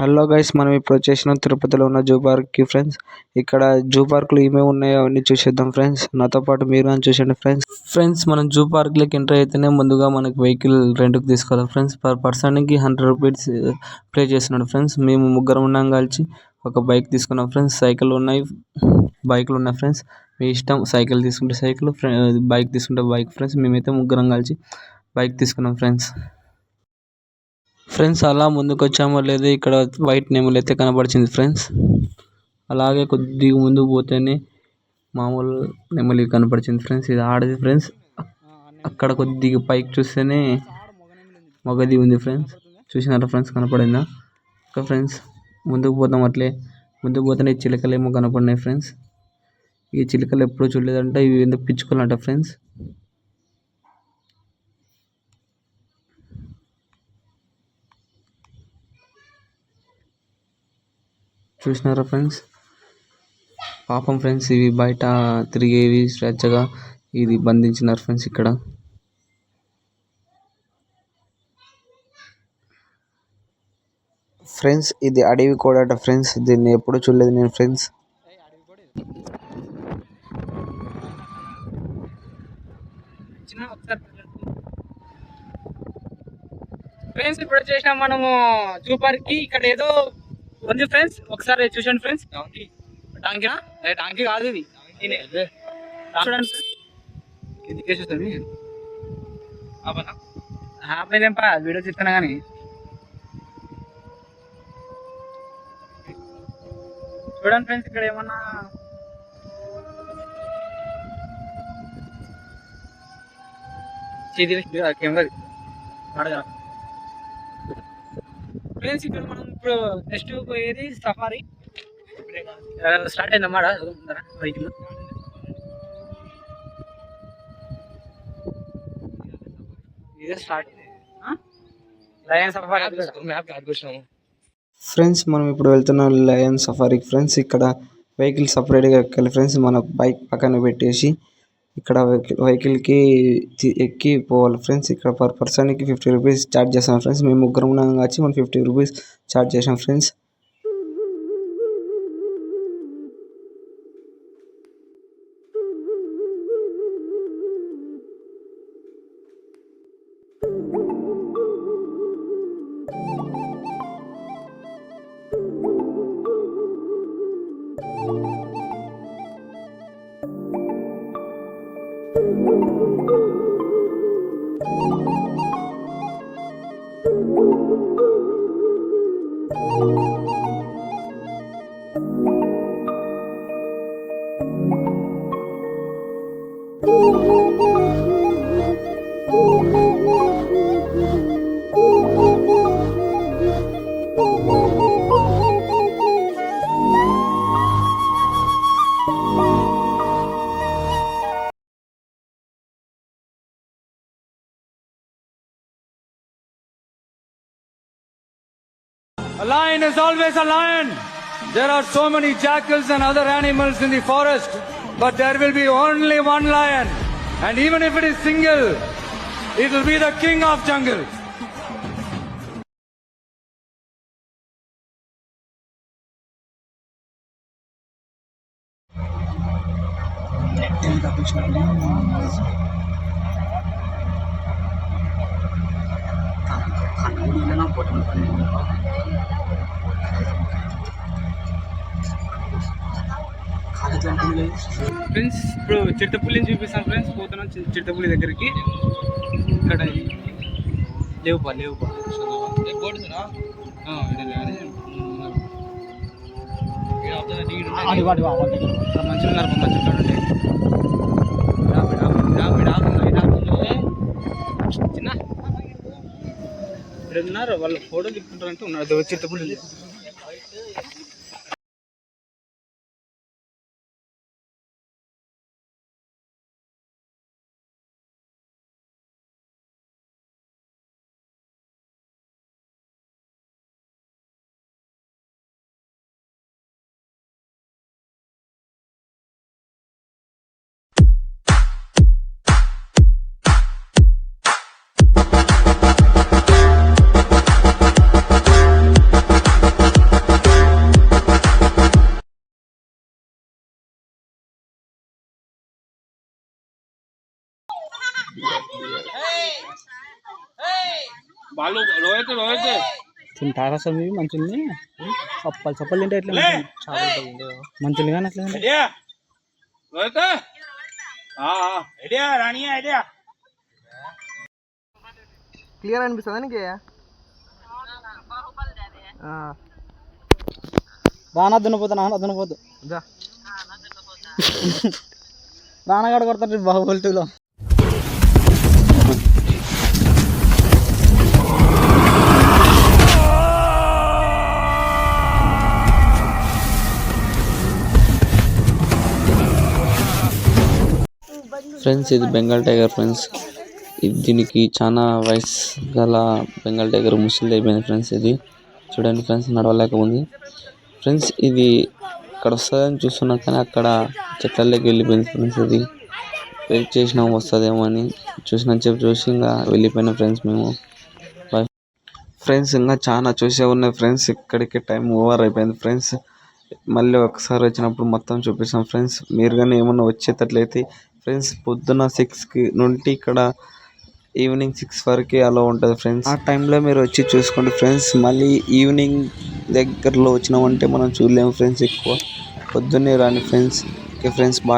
Hello guys, మనం ఇప్పుడు వచ్చేసినాం తిరుపతిలో ఉన్న జూ పార్క్కి ఫ్రెండ్స్. ఇక్కడ జూ పార్క్లో ఏమేమి ఉన్నాయో అవన్నీ చూసేద్దాం ఫ్రెండ్స్. నాతో పాటు మీరు అని చూసండి ఫ్రెండ్స్. మనం జూ పార్క్లోకి ఎంటర్ అయితేనే ముందుగా మనకి వెహికల్ రెంట్కి తీసుకోవాలి ఫ్రెండ్స్. పర్ పర్సన్కి 100 రూపీస్ పే చేస్తున్నాడు ఫ్రెండ్స్. మేము ముగ్గురం ఉన్నాం కలిసి ఒక బైక్ తీసుకున్నాం ఫ్రెండ్స్. సైకిల్ ఉన్నాయి, బైకులు ఉన్నాయి ఫ్రెండ్స్. మీ ఇష్టం, సైకిల్ తీసుకుంటే సైకిల్, బైక్ తీసుకుంటే బైక్ ఫ్రెండ్స్. మేమైతే ముగ్గురం కలిసి బైక్ తీసుకున్నాం ఫ్రెండ్స్. అలా ముందుకు వచ్చామో లేదో ఇక్కడ వైట్ నెమలి అయితే కనబడుతుంది ఫ్రెండ్స్. అలాగే కొద్దిగా ముందుకు పోతేనే మామూలు నెమలి కనపడుతుంది ఫ్రెండ్స్. ఇది ఆడది ఫ్రెండ్స్. అక్కడ కొద్దిగా పైకి చూస్తేనే మగది ఉంది ఫ్రెండ్స్. చూసినారా ఫ్రెండ్స్, కనపడిందా? ఓకే ఫ్రెండ్స్, ముందుకు పోతాం. అట్లే ముందుకు పోతేనే చిలకలు ఏమో కనపడినాయి ఫ్రెండ్స్. ఈ చిలకలు ఎప్పుడూ చూడలేదంట. ఇవి ఎందుకు పిచ్చుకోవాలంట ఫ్రెండ్స్. చూసినారా ఫ్రెండ్స్, పాపం ఫ్రెండ్స్. ఇవి బయట తిరిగేవి స్వేచ్ఛగా ఇది బంధించినారు ఫ్రెండ్స్ ఇక్కడ. ఫ్రెండ్స్, ఇది అడవి కోడట ఫ్రెండ్స్. దీన్ని ఎప్పుడు చూడలేదు నేను ఫ్రెండ్స్. ఫ్రెండ్స్, ఇప్పుడు వచ్చేసినాం మనము జూ పార్క్ కి. ఇక్కడ ఏదో ఉంది ఫ్రెండ్స్, ఒకసారి చూసండి ఫ్రెండ్స్. టాంకీనా? టాంకీ కాదు ఇది. చూడండి ఆపలేదేంపా, వీడియో చెప్తున్నా కానీ. చూడండి ఫ్రెండ్స్, ఇక్కడ ఏమన్నా ఫ్రెండ్స్. ఇక్కడ మనం ఇప్పుడు నెక్స్ట్ పోయేది సఫారీ. స్టార్ట్ అయిందన్నమాట వెహికల్. ఇదే స్టార్ట్ లయన్ సఫారీ ఫ్రెండ్స్. మనం ఇప్పుడు వెళ్తున్నాం లయన్ సఫారీకి ఫ్రెండ్స్. ఇక్కడ వెహికల్ సపరేట్గా ఎక్కాలి ఫ్రెండ్స్. మన బైక్ పక్కన పెట్టేసి ఇక్కడ వెహికల్కి ఎక్కి పోవాలి ఫ్రెండ్స్. ఇక్కడ పర్ పర్సన్కి 50 రూపీస్ ఛార్జ్ చేస్తాం ఫ్రెండ్స్. మేము ముగ్గురం ఉన్నాం వచ్చి మనం 50 రూపీస్ ఛార్జ్ చేసాం friends. A lion is always a lion. There are so many jackals and other animals in the forest, but there will be only one lion. And even if it is single, it will be the king of jungle. Friends, ఇప్పుడు చిరుతపులిని చూపిస్తాను friends. పోతున్నాం చిరుతపులి దగ్గరికి. ఇక్కడ లేవుపా మంచిగా ఉన్నారు. చిన్న ఇక్కడ ఉన్నారు, వాళ్ళు ఫోటో తీసుకుంటారంటే ఉన్నారు చిరుతపులి. తింటారా సార్ మీరు మంచుల్ని చప్పలు చప్పలు తింటే ఎట్లా మంచులు కానీ అట్లా క్లియర్ అనిపిస్తుందా నీకు? రానా దున్నపోతు రానగాడు కొడతాడు బాహుబలి 2లో. ఫ్రెండ్స్ ఇది బెంగాల్ టైగర్ ఫ్రెండ్స్. దీనికి చాలా వయసు గల బెంగాల్ టైగర్ ముసలి అయిపోయింది ఫ్రెండ్స్. ఇది చూడండి ఫ్రెండ్స్, నడవలేక ఉంది ఫ్రెండ్స్. ఇది ఇక్కడ వస్తుందని చూస్తున్నాం కానీ అక్కడ చెట్లలోకి వెళ్ళిపోయింది ఫ్రెండ్స్. ఇది వెయిట్ చేసినాం వస్తుందేమో అని, చూసి ఇంకా వెళ్ళిపోయినాం ఫ్రెండ్స్ మేము. ఫ్రెండ్స్ ఇంకా చాలా చూసే ఉన్నాయి ఫ్రెండ్స్. ఇక్కడికి టైం ఓవర్ అయిపోయింది ఫ్రెండ్స్. మళ్ళీ ఒకసారి వచ్చినప్పుడు మొత్తం చూపిస్తాం ఫ్రెండ్స్. మీరు కానీ ఏమన్నా వచ్చేటట్లయితే ఫ్రెండ్స్ పొద్దున్న 6 నుండి ఇక్కడ ఈవినింగ్ 6 వరకు అలా ఉంటుంది ఫ్రెండ్స్. ఆ టైంలో మీరు వచ్చి చూసుకోండి ఫ్రెండ్స్. మళ్ళీ ఈవినింగ్ దగ్గరలో వచ్చినామంటే మనం చూడలేము ఫ్రెండ్స్. ఎక్కువ పొద్దున్నే రాని ఫ్రెండ్స్. Okay friends, bye.